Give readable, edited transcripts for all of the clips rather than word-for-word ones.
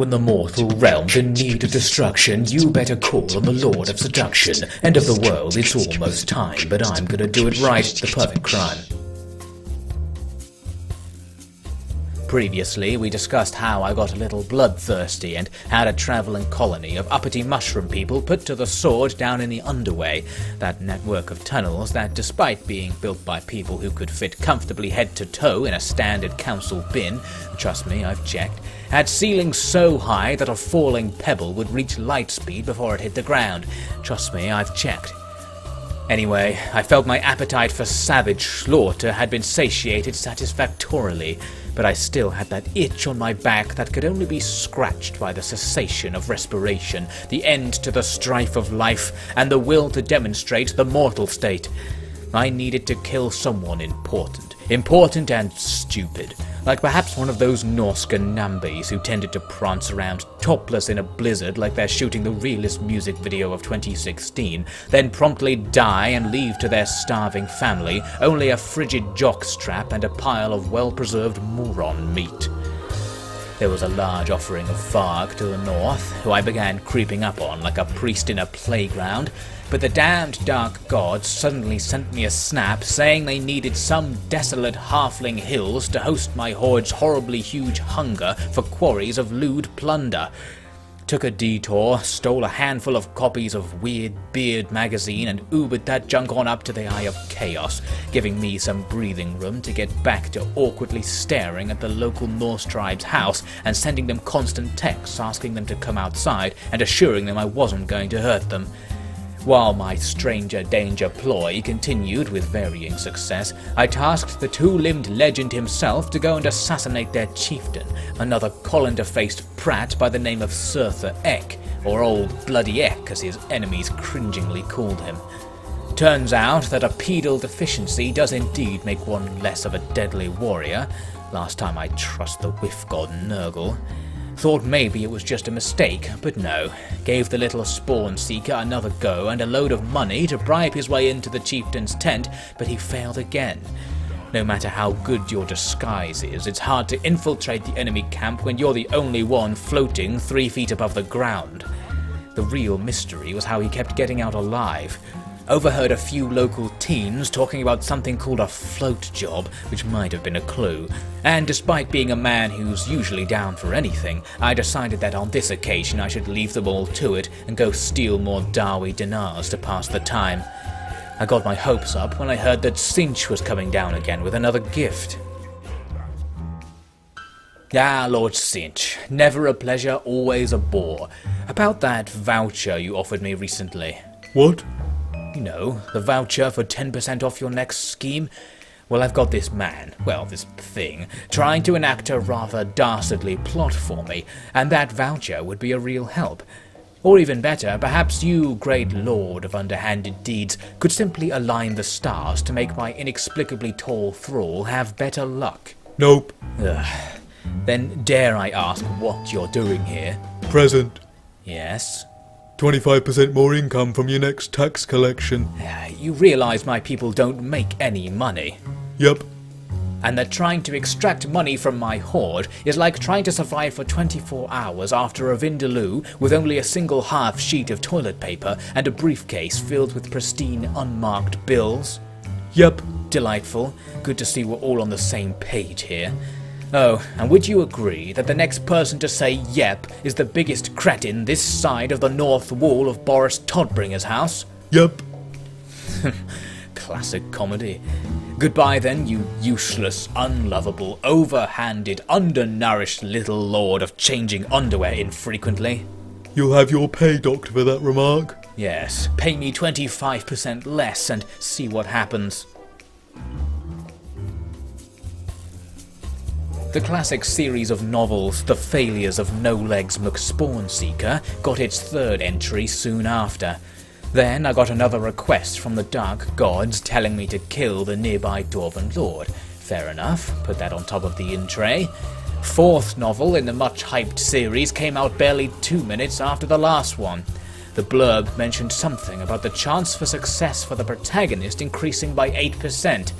When the mortal realm's in need of destruction, you better call on the Lord of Seduction. End of the world, it's almost time, but I'm gonna do it right, the perfect crime. Previously, we discussed how I got a little bloodthirsty and had a travelling colony of uppity mushroom people put to the sword down in the Underway, that network of tunnels that, despite being built by people who could fit comfortably head to toe in a standard council bin, trust me, I've checked, had ceilings so high that a falling pebble would reach light speed before it hit the ground. Trust me, I've checked. Anyway, I felt my appetite for savage slaughter had been satiated satisfactorily, but I still had that itch on my back that could only be scratched by the cessation of respiration, the end to the strife of life, and the will to demonstrate the mortal state. I needed to kill someone important and stupid, like perhaps one of those Norscan Nambis who tended to prance around topless in a blizzard like they're shooting the realist music video of 2016, then promptly die and leave to their starving family only a frigid jockstrap and a pile of well-preserved moron meat. There was a large offering of Varg to the north, who I began creeping up on like a priest in a playground, but the damned dark gods suddenly sent me a snap saying they needed some desolate halfling hills to host my horde's horribly huge hunger for quarries of lewd plunder. Took a detour, stole a handful of copies of Weird Beard magazine and Ubered that junk on up to the Eye of Chaos, giving me some breathing room to get back to awkwardly staring at the local Norse tribe's house and sending them constant texts asking them to come outside and assuring them I wasn't going to hurt them. While my stranger danger ploy continued with varying success, I tasked the two-limbed legend himself to go and assassinate their chieftain, another colander-faced prat by the name of Surtha Ek, or Old Bloody Ek as his enemies cringingly called him. Turns out that a pedal deficiency does indeed make one less of a deadly warrior. Last time I trust the whiff god Nurgle. Thought maybe it was just a mistake, but no. Gave the little Spawnseeker another go and a load of money to bribe his way into the chieftain's tent, but he failed again. No matter how good your disguise is, it's hard to infiltrate the enemy camp when you're the only one floating 3 feet above the ground. The real mystery was how he kept getting out alive. Overheard a few local teens talking about something called a float job, which might have been a clue, and despite being a man who's usually down for anything, I decided that on this occasion I should leave them all to it and go steal more Darwi dinars to pass the time. I got my hopes up when I heard that Cinch was coming down again with another gift. Ah, Lord Cinch, never a pleasure, always a bore. About that voucher you offered me recently. What? You know, the voucher for 10% off your next scheme? Well, I've got this man, well, this thing, trying to enact a rather dastardly plot for me, and that voucher would be a real help. Or even better, perhaps you, great lord of underhanded deeds, could simply align the stars to make my inexplicably tall thrall have better luck. Nope. Ugh. Then dare I ask what you're doing here? Present. Yes? 25% more income from your next tax collection. You realise my people don't make any money. Yep. And that trying to extract money from my hoard is like trying to survive for 24 hours after a Vindaloo with only a single half sheet of toilet paper and a briefcase filled with pristine unmarked bills. Yep. Delightful. Good to see we're all on the same page here. Oh, and would you agree that the next person to say yep is the biggest cretin this side of the north wall of Boris Todbringer's house? Yep. Classic comedy. Goodbye then, you useless, unlovable, overhanded, undernourished little lord of changing underwear infrequently. You'll have your pay docked for that remark. Yes, pay me 25% less and see what happens. The classic series of novels, The Failures of No-Legs McSpawnseeker, got its third entry soon after. Then I got another request from the Dark Gods telling me to kill the nearby Dwarven Lord. Fair enough, put that on top of the in-tray. Fourth novel in the much-hyped series came out barely 2 minutes after the last one. The blurb mentioned something about the chance for success for the protagonist increasing by 8%.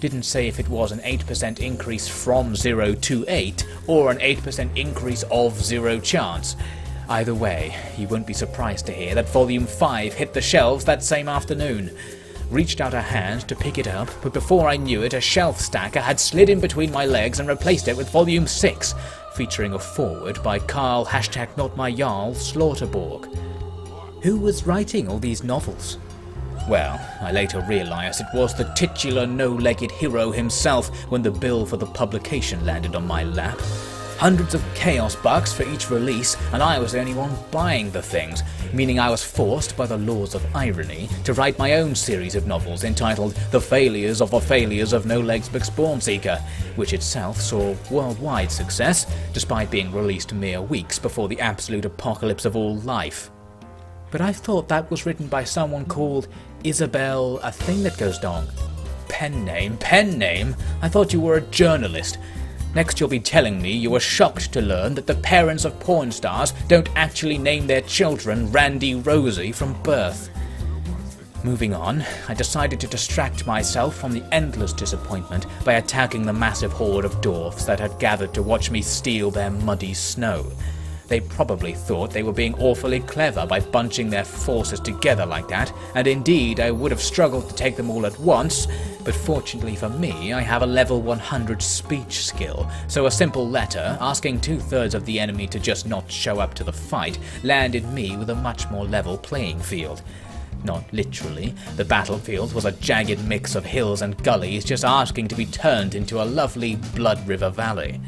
Didn't say if it was an 8% increase from 0 to 8, or an 8% increase of 0 chance. Either way, you won't be surprised to hear that Volume 5 hit the shelves that same afternoon. Reached out a hand to pick it up, but before I knew it, a shelf stacker had slid in between my legs and replaced it with Volume 6, featuring a foreword by Carl #NotMyJarl Slaughterborg. Who was writing all these novels? Well, I later realised it was the titular no-legged hero himself when the bill for the publication landed on my lap. Hundreds of Chaos bucks for each release, and I was the only one buying the things, meaning I was forced by the laws of irony to write my own series of novels entitled The Failures of No Legs McSpawnseeker, which itself saw worldwide success, despite being released mere weeks before the absolute apocalypse of all life. But I thought that was written by someone called Isabel a thing that goes dong. Pen name? I thought you were a journalist. Next you'll be telling me you were shocked to learn that the parents of porn stars don't actually name their children Randy Rosie from birth. Moving on, I decided to distract myself from the endless disappointment by attacking the massive horde of dwarves that had gathered to watch me steal their muddy snow. They probably thought they were being awfully clever by bunching their forces together like that, and indeed I would have struggled to take them all at once, but fortunately for me I have a level 100 speech skill, so a simple letter asking 2/3 of the enemy to just not show up to the fight landed me with a much more level playing field. Not literally, the battlefield was a jagged mix of hills and gullies just asking to be turned into a lovely Blood River Valley.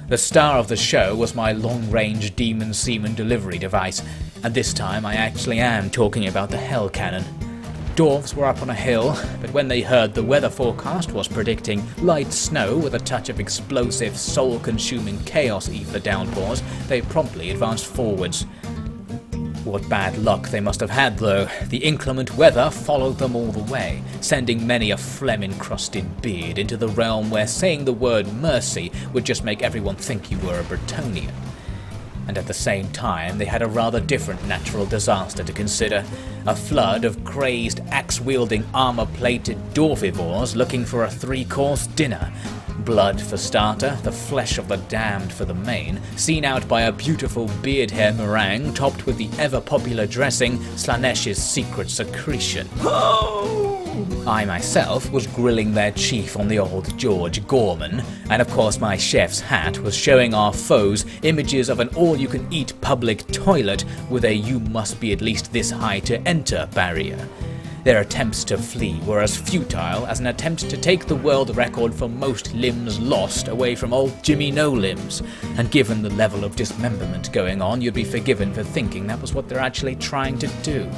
The star of the show was my long-range demon semen delivery device, and this time I actually am talking about the Hell Cannon. Dwarves were up on a hill, but when they heard the weather forecast was predicting light snow with a touch of explosive, soul-consuming chaos ether downpours, they promptly advanced forwards. What bad luck they must have had though. The inclement weather followed them all the way, sending many a phlegm-encrusted beard into the realm where saying the word mercy would just make everyone think you were a Bretonian. And at the same time they had a rather different natural disaster to consider, a flood of crazed, axe-wielding, armour-plated dwarfivores looking for a 3-course dinner. Blood for starter, the flesh of the damned for the main, seen out by a beautiful beard hair meringue topped with the ever-popular dressing Slanesh's secret secretion. I myself was grilling their chief on the old George Gorman, and of course my chef's hat was showing our foes images of an all-you-can-eat public toilet with a "you must be at least this high to enter" barrier. Their attempts to flee were as futile as an attempt to take the world record for most limbs lost away from old Jimmy No-Limbs, and given the level of dismemberment going on, you'd be forgiven for thinking that was what they're actually trying to do.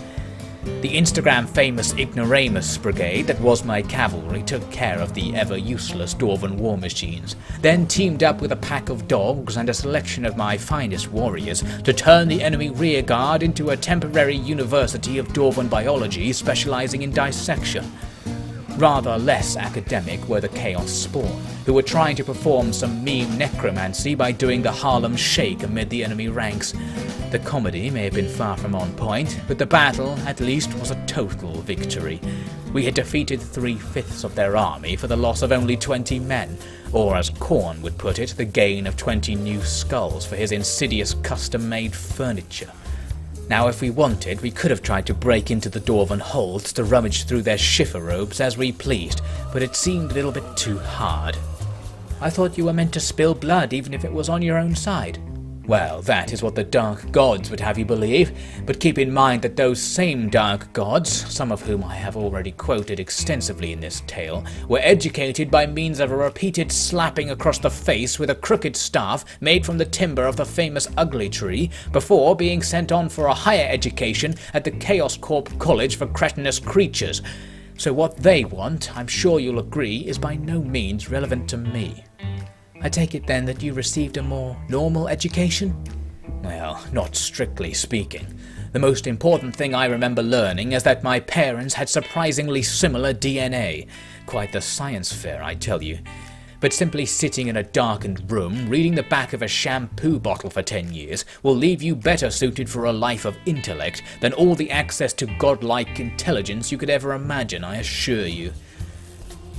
The Instagram-famous Ignoramus brigade that was my cavalry took care of the ever-useless Dwarven war machines, then teamed up with a pack of dogs and a selection of my finest warriors to turn the enemy rearguard into a temporary university of Dwarven biology specializing in dissection. Rather less academic were the Chaos Spawn, who were trying to perform some meme necromancy by doing the Harlem Shake amid the enemy ranks. The comedy may have been far from on point, but the battle, at least, was a total victory. We had defeated 3/5 of their army for the loss of only 20 men, or as Korn would put it, the gain of 20 new skulls for his insidious custom-made furniture. Now if we wanted, we could have tried to break into the Dwarven holds to rummage through their schiffer robes as we pleased, but it seemed a little bit too hard. I thought you were meant to spill blood even if it was on your own side. Well, that is what the Dark Gods would have you believe, but keep in mind that those same Dark Gods, some of whom I have already quoted extensively in this tale, were educated by means of a repeated slapping across the face with a crooked staff made from the timber of the famous Ugly Tree, before being sent on for a higher education at the Chaos Corp College for Cretinous Creatures. So what they want, I'm sure you'll agree, is by no means relevant to me. I take it then that you received a more normal education? Well, not strictly speaking. The most important thing I remember learning is that my parents had surprisingly similar DNA. Quite the science fair, I tell you. But simply sitting in a darkened room, reading the back of a shampoo bottle for 10 years, will leave you better suited for a life of intellect than all the access to godlike intelligence you could ever imagine, I assure you.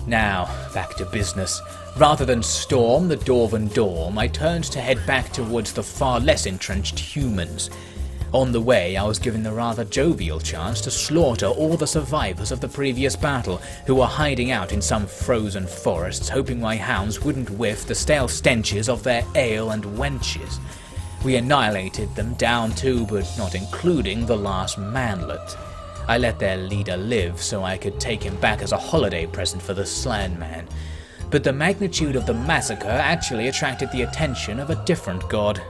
Now, back to business. Rather than storm the Dwarven Dorm, I turned to head back towards the far less entrenched humans. On the way, I was given the rather jovial chance to slaughter all the survivors of the previous battle, who were hiding out in some frozen forests, hoping my hounds wouldn't whiff the stale stenches of their ale and wenches. We annihilated them down to, but not including, the last manlet. I let their leader live so I could take him back as a holiday present for the slain man. But the magnitude of the massacre actually attracted the attention of a different god.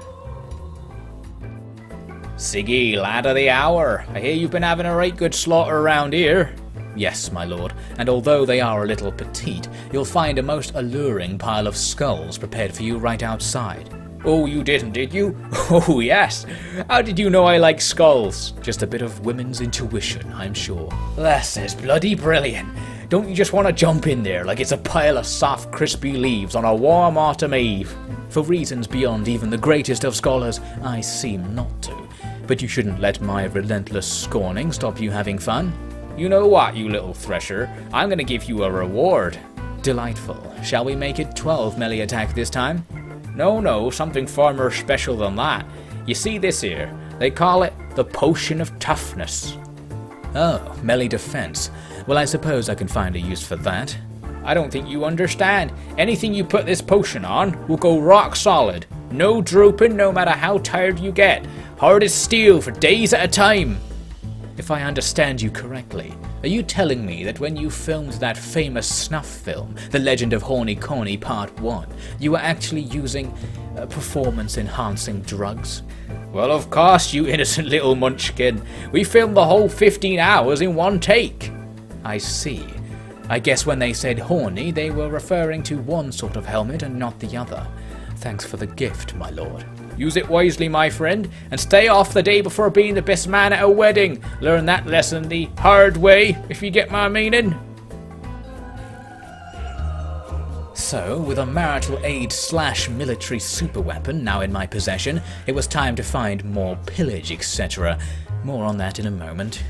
Siggy, lad of the hour, I hear you've been having a right good slaughter around here. Yes, my lord, and although they are a little petite, you'll find a most alluring pile of skulls prepared for you right outside. Oh, you didn't, did you? Oh, yes. How did you know I like skulls? Just a bit of women's intuition, I'm sure. This is bloody brilliant. Don't you just want to jump in there like it's a pile of soft, crispy leaves on a warm autumn eve? For reasons beyond even the greatest of scholars, I seem not to. But you shouldn't let my relentless scorning stop you having fun. You know what, you little thresher? I'm going to give you a reward. Delightful. Shall we make it 12 melee attack this time? No, something far more special than that. You see this here? They call it the Potion of Toughness. Oh, melee defense. Well, I suppose I can find a use for that. I don't think you understand. Anything you put this potion on will go rock solid. No drooping no matter how tired you get. Hard as steel for days at a time. If I understand you correctly, are you telling me that when you filmed that famous snuff film, The Legend of Horny Corny Part 1, you were actually using performance-enhancing drugs? Well, of course, you innocent little munchkin. We filmed the whole 15 hours in one take. I see. I guess when they said horny, they were referring to one sort of helmet and not the other. Thanks for the gift, my lord. Use it wisely, my friend, and stay off the day before being the best man at a wedding. Learn that lesson the hard way, if you get my meaning. So, with a marital aid / military superweapon now in my possession, it was time to find more pillage, etc. More on that in a moment.